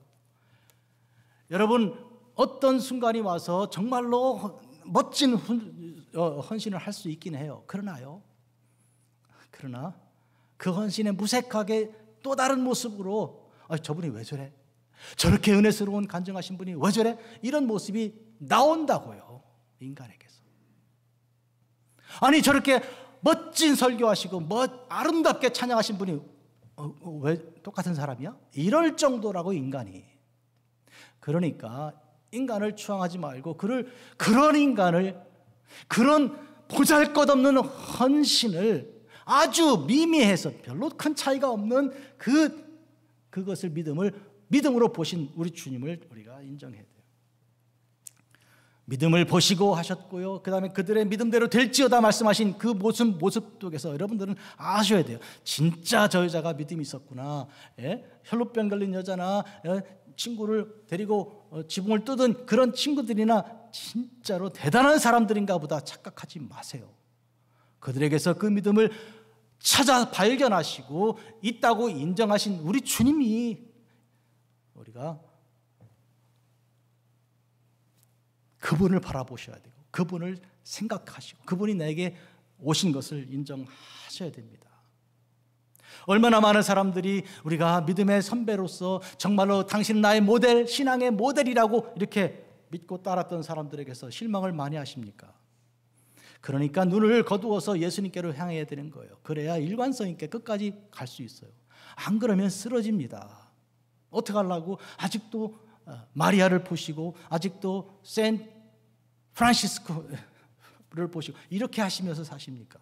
여러분, 어떤 순간이 와서 정말로 멋진 헌신을 할 수 있긴 해요. 그러나 그 헌신에 무색하게 또 다른 모습으로 저분이 왜 저래? 저렇게 은혜스러운 간증하신 분이 왜 저래? 이런 모습이 나온다고요. 인간에게서. 아니, 저렇게 멋진 설교하시고 아름답게 찬양하신 분이 왜 똑같은 사람이야? 이럴 정도라고, 인간이. 그러니까 인간을 추앙하지 말고 그런 인간을, 그런 보잘것없는 헌신을 아주 미미해서 별로 큰 차이가 없는 그것을 믿음으로 보신 우리 주님을 우리가 인정해야 돼요. 믿음을 보시고 하셨고요. 그 다음에 그들의 믿음대로 될지어다 말씀하신 그 모습 속에서 여러분들은 아셔야 돼요. 진짜 저 여자가 믿음이 있었구나. 혈루병 걸린 여자나 친구를 데리고 지붕을 뜯은 그런 친구들이나 진짜로 대단한 사람들인가 보다 착각하지 마세요. 그들에게서 그 믿음을 찾아 발견하시고 있다고 인정하신 우리 주님이, 우리가 그분을 바라보셔야 되고 그분을 생각하시고 그분이 내게 오신 것을 인정하셔야 됩니다. 얼마나 많은 사람들이 우리가 믿음의 선배로서 정말로 당신은 나의 모델, 신앙의 모델이라고 이렇게 믿고 따랐던 사람들에게서 실망을 많이 하십니까? 그러니까 눈을 거두어서 예수님께로 향해야 되는 거예요. 그래야 일관성 있게 끝까지 갈 수 있어요. 안 그러면 쓰러집니다. 어떻게 하려고? 아직도 마리아를 보시고 아직도 세인트 프란시스코를 보시고 이렇게 하시면서 사십니까?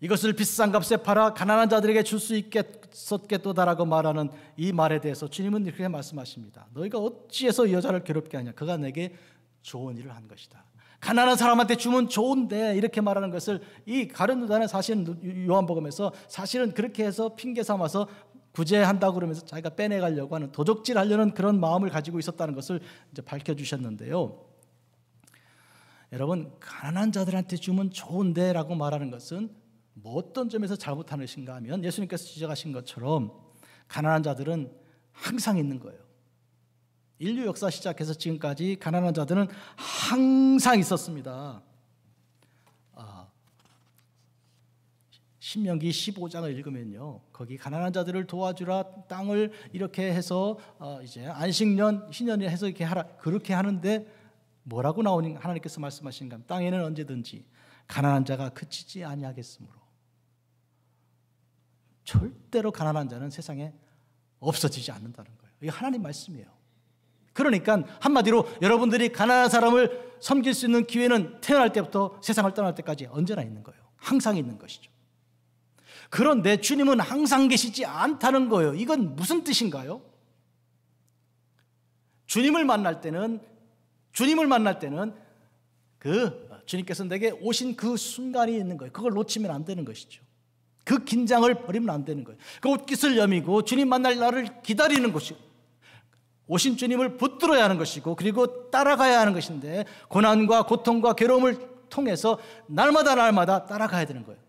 이것을 비싼 값에 팔아 가난한 자들에게 줄 수 있겠소겠도다라고 말하는 이 말에 대해서 주님은 이렇게 말씀하십니다. 너희가 어찌해서 이 여자를 괴롭게 하냐? 그가 내게 좋은 일을 한 것이다. 가난한 사람한테 주면 좋은데 이렇게 말하는 것을 이 가룟 유다는 사실은 요한복음에서 사실은 그렇게 해서 핑계 삼아서 구제한다고 그러면서 자기가 빼내가려고 하는, 도적질하려는 그런 마음을 가지고 있었다는 것을 이제 밝혀주셨는데요. 여러분, 가난한 자들한테 주면 좋은데 라고 말하는 것은 뭐 어떤 점에서 잘못하는 것인가 하면 예수님께서 지적하신 것처럼 가난한 자들은 항상 있는 거예요. 인류 역사 시작해서 지금까지 가난한 자들은 항상 있었습니다. 신명기 15장을 읽으면요, 거기 가난한 자들을 도와주라, 땅을 이렇게 해서 이제 안식년, 희년에 해서 이렇게 하라, 그렇게 하는데 뭐라고 나오니 하나님께서 말씀하신가? 땅에는 언제든지 가난한 자가 그치지 아니하겠으므로. 절대로 가난한 자는 세상에 없어지지 않는다는 거예요. 이게 하나님 말씀이에요. 그러니까 한마디로 여러분들이 가난한 사람을 섬길 수 있는 기회는 태어날 때부터 세상을 떠날 때까지 언제나 있는 거예요. 항상 있는 것이죠. 그런데 주님은 항상 계시지 않다는 거예요. 이건 무슨 뜻인가요? 주님을 만날 때는 주님께서 내게 오신 그 순간이 있는 거예요. 그걸 놓치면 안 되는 것이죠. 그 긴장을 버리면 안 되는 거예요. 그 옷깃을 여미고 주님 만날 날을 기다리는 것이고, 오신 주님을 붙들어야 하는 것이고, 그리고 따라가야 하는 것인데, 고난과 고통과 괴로움을 통해서 날마다 따라가야 되는 거예요.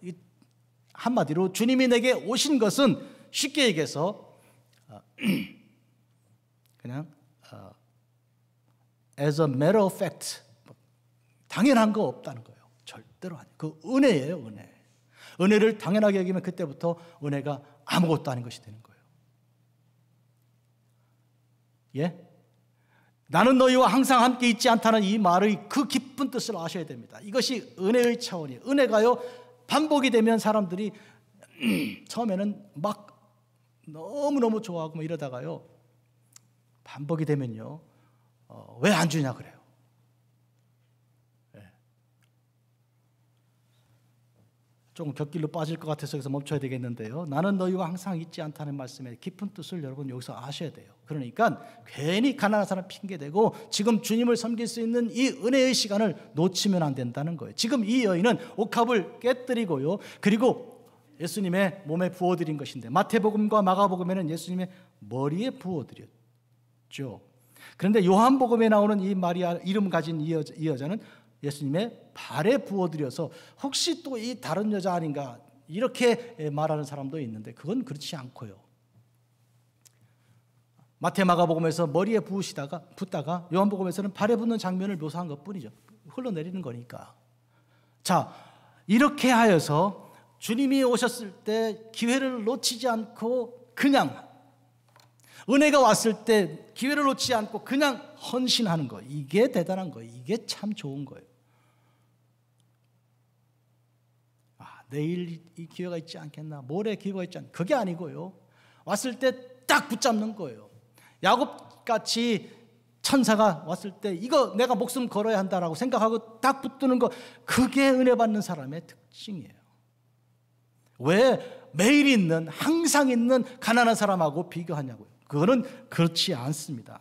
한마디로 주님이 내게 오신 것은 쉽게 얘기해서 그냥 as a matter of fact, 당연한 거 없다는 거예요. 절대로 아니에요. 그 은혜예요, 은혜. 은혜를 당연하게 여기면 그때부터 은혜가 아무것도 아닌 것이 되는 거예요. 예? 나는 너희와 항상 함께 있지 않다는 이 말의 그 깊은 뜻을 아셔야 됩니다. 이것이 은혜의 차원이에요. 은혜가요, 반복이 되면 사람들이 처음에는 막 너무너무 좋아하고 뭐 이러다가요, 반복이 되면요, 왜 안 주냐 그래요. 조금 곁길로 빠질 것 같아서 여기서 멈춰야 되겠는데요. 나는 너희와 항상 있지 않다는 말씀의 깊은 뜻을 여러분 여기서 아셔야 돼요. 그러니까 괜히 가난한 사람 핑계대고 지금 주님을 섬길 수 있는 이 은혜의 시간을 놓치면 안 된다는 거예요. 지금 이 여인은 옥합을 깨뜨리고요, 그리고 예수님의 몸에 부어드린 것인데, 마태복음과 마가복음에는 예수님의 머리에 부어드렸죠. 그런데 요한복음에 나오는 이 마리아 이름 가진 이 여자는 예수님의 발에 부어드려서 혹시 또 이 다른 여자 아닌가 이렇게 말하는 사람도 있는데, 그건 그렇지 않고요. 마태 마가복음에서 머리에 붓다가 요한복음에서는 발에 붓는 장면을 묘사한 것뿐이죠. 흘러내리는 거니까. 자, 이렇게 하여서 주님이 오셨을 때 기회를 놓치지 않고 그냥, 은혜가 왔을 때 기회를 놓치지 않고 그냥 헌신하는 거, 이게 대단한 거예요. 이게 참 좋은 거예요. 내일 이 기회가 있지 않겠나, 모레 기회가 있지 않겠나, 그게 아니고요, 왔을 때 딱 붙잡는 거예요. 야곱같이 천사가 왔을 때 이거 내가 목숨 걸어야 한다라고 생각하고 딱 붙드는 거, 그게 은혜 받는 사람의 특징이에요. 왜 매일 있는, 항상 있는 가난한 사람하고 비교하냐고요. 그거는 그렇지 않습니다.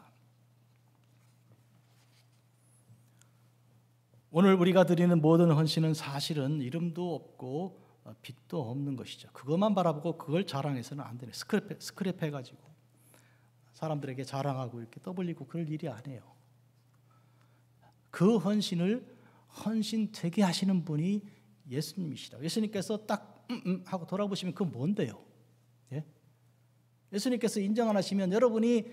오늘 우리가 드리는 모든 헌신은 사실은 이름도 없고 빛도 없는 것이죠. 그것만 바라보고 그걸 자랑해서는 안 되네. 스크랩 해가지고 사람들에게 자랑하고 이렇게 떠벌리고 그럴 일이 아니에요. 그 헌신을 헌신 되게 하시는 분이 예수님이시다. 예수님께서 딱 하고 돌아보시면 그건 뭔데요? 예? 예수님께서 인정 안 하시면 여러분이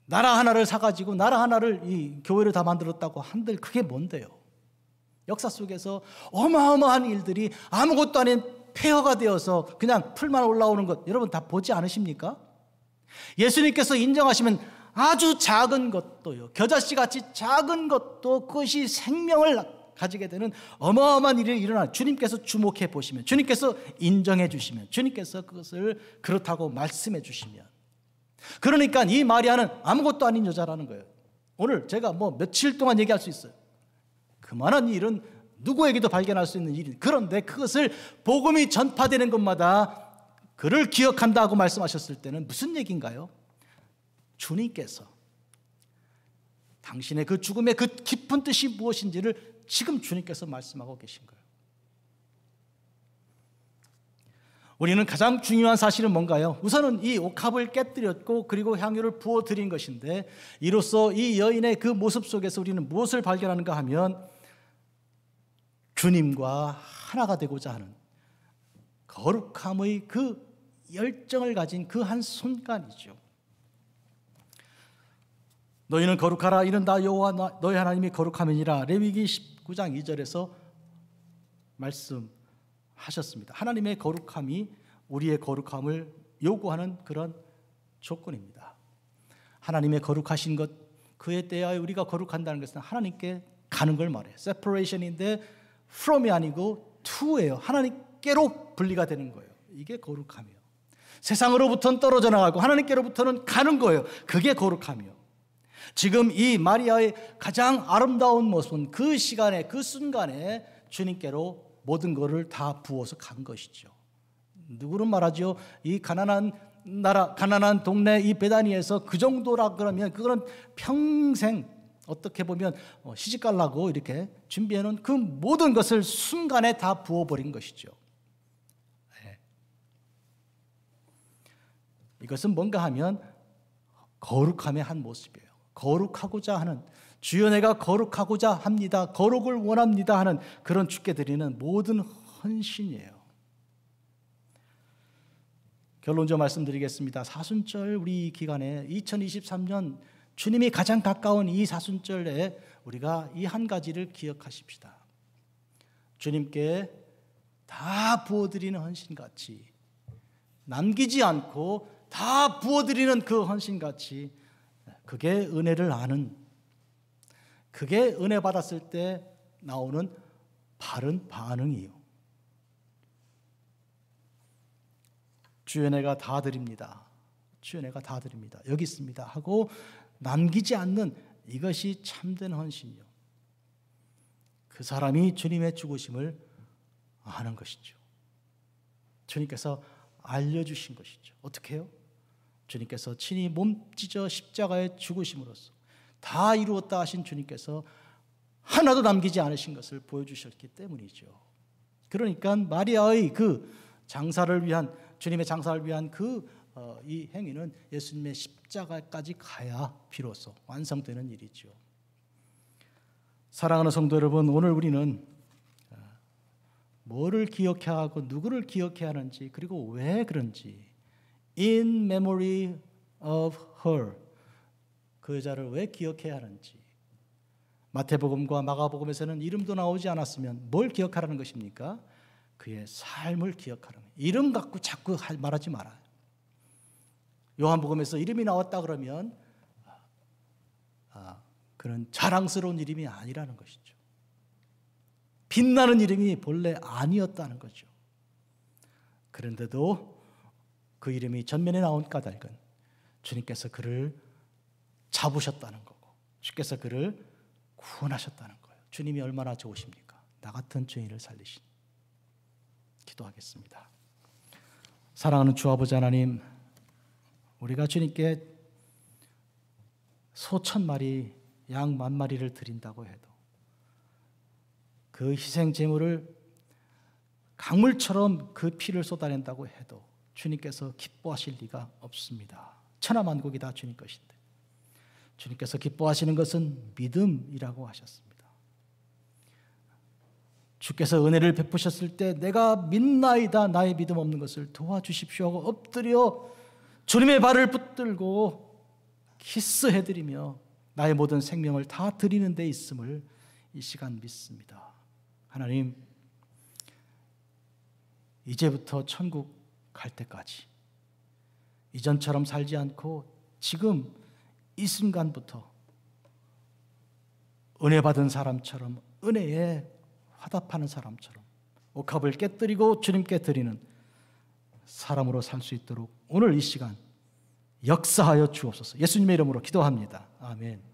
나라 하나를 사가지고 나라 하나를 이 교회를 다 만들었다고 한들 그게 뭔데요? 역사 속에서 어마어마한 일들이 아무것도 아닌 폐허가 되어서 그냥 풀만 올라오는 것 여러분 다 보지 않으십니까? 예수님께서 인정하시면 아주 작은 것도요, 겨자씨같이 작은 것도 그것이 생명을 가지게 되는 어마어마한 일이 일어나, 주님께서 주목해 보시면, 주님께서 인정해 주시면, 주님께서 그것을 그렇다고 말씀해 주시면, 그러니까 이 마리아는 아무것도 아닌 여자라는 거예요. 오늘 제가 뭐 며칠 동안 얘기할 수 있어요. 그만한 일은 누구에게도 발견할 수 있는 일이, 그런데 그것을 복음이 전파되는 것마다 그를 기억한다고 말씀하셨을 때는 무슨 얘기인가요? 주님께서 당신의 그 죽음의 그 깊은 뜻이 무엇인지를 지금 주님께서 말씀하고 계신 거예요. 우리는 가장 중요한 사실은 뭔가요? 우선은 이 옥합을 깨뜨렸고 그리고 향유를 부어드린 것인데, 이로써 이 여인의 그 모습 속에서 우리는 무엇을 발견하는가 하면 주님과 하나가 되고자 하는 거룩함의 그 열정을 가진 그 한 순간이죠. 너희는 거룩하라, 이는 나 여호와 너희 하나님이 거룩함이니라. 레위기 19장 2절에서 말씀하셨습니다. 하나님의 거룩함이 우리의 거룩함을 요구하는 그런 조건입니다. 하나님의 거룩하신 것, 그에 대하여 우리가 거룩한다는 것은 하나님께 가는 걸 말해요. separation인데 from이 아니고 to예요. 하나님께로 분리가 되는 거예요. 이게 거룩함이에요. 세상으로부터는 떨어져 나가고 하나님께로부터는 가는 거예요. 그게 거룩함이에요. 지금 이 마리아의 가장 아름다운 모습은 그 시간에, 그 순간에 주님께로 모든 것을 다 부어서 간 것이죠. 누구는 말하죠. 이 가난한 나라, 가난한 동네 이 베다니에서 그 정도라 그러면 그거는 평생 어떻게 보면 시집가려고 이렇게 준비해놓은 그 모든 것을 순간에 다 부어버린 것이죠. 네. 이것은 뭔가 하면 거룩함의 한 모습이에요. 거룩하고자 하는, 주여 내가 거룩하고자 합니다, 거룩을 원합니다 하는 그런 주께 드리는 모든 헌신이에요. 결론적으로 말씀드리겠습니다. 사순절 우리 기간에 2023년 주님이 가장 가까운 이 사순절에 우리가 이 한 가지를 기억하십시다. 주님께 다 부어드리는 헌신같이, 남기지 않고 다 부어드리는 그 헌신같이 그게 은혜를 아는, 그게 은혜 받았을 때 나오는 바른 반응이요. 주의 은혜가 다 드립니다. 주의 은혜가 다 드립니다. 여기 있습니다 하고 남기지 않는 이것이 참된 헌신이요. 그 사람이 주님의 죽으심을 아는 것이죠. 주님께서 알려주신 것이죠. 어떻게 해요? 주님께서 친히 몸 찢어 십자가에 죽으심으로써 다 이루었다 하신 주님께서 하나도 남기지 않으신 것을 보여주셨기 때문이죠. 그러니까 마리아의 그 장사를 위한, 주님의 장사를 위한 이 행위는 예수님의 십자가까지 가야 비로소 완성되는 일이죠. 사랑하는 성도 여러분, 오늘 우리는 뭐를 기억해야 하고 누구를 기억해야 하는지, 그리고 왜 그런지, in memory of her, 그 여자를 왜 기억해야 하는지. 마태복음과 마가복음에서는 이름도 나오지 않았으면 뭘 기억하라는 것입니까? 그의 삶을 기억하라는 거예요. 이름 갖고 자꾸 말하지 말아요. 요한복음에서 이름이 나왔다 그러면 그런 자랑스러운 이름이 아니라는 것이죠. 빛나는 이름이 본래 아니었다는 거죠. 그런데도 그 이름이 전면에 나온 까닭은 주님께서 그를 잡으셨다는 거고, 주께서 그를 구원하셨다는 거예요. 주님이 얼마나 좋으십니까? 나 같은 죄인을 살리신. 기도하겠습니다. 사랑하는 주 아버지 하나님, 우리가 주님께 소천 마리, 양 10,000마리를 드린다고 해도 그 희생 제물을 강물처럼 그 피를 쏟아낸다고 해도 주님께서 기뻐하실 리가 없습니다. 천하만국이 다 주님 것인데 주님께서 기뻐하시는 것은 믿음이라고 하셨습니다. 주께서 은혜를 베푸셨을 때 내가 믿나이다, 나의 믿음 없는 것을 도와주십시오 하고 엎드려 주님의 발을 붙들고 키스해드리며 나의 모든 생명을 다 드리는 데 있음을 이 시간 믿습니다. 하나님, 이제부터 천국 갈 때까지 이전처럼 살지 않고 지금 이 순간부터 은혜 받은 사람처럼, 은혜에 화답하는 사람처럼 옥합을 깨뜨리고 주님께 드리는 사람으로 살 수 있도록 오늘 이 시간 역사하여 주옵소서. 예수님의 이름으로 기도합니다. 아멘.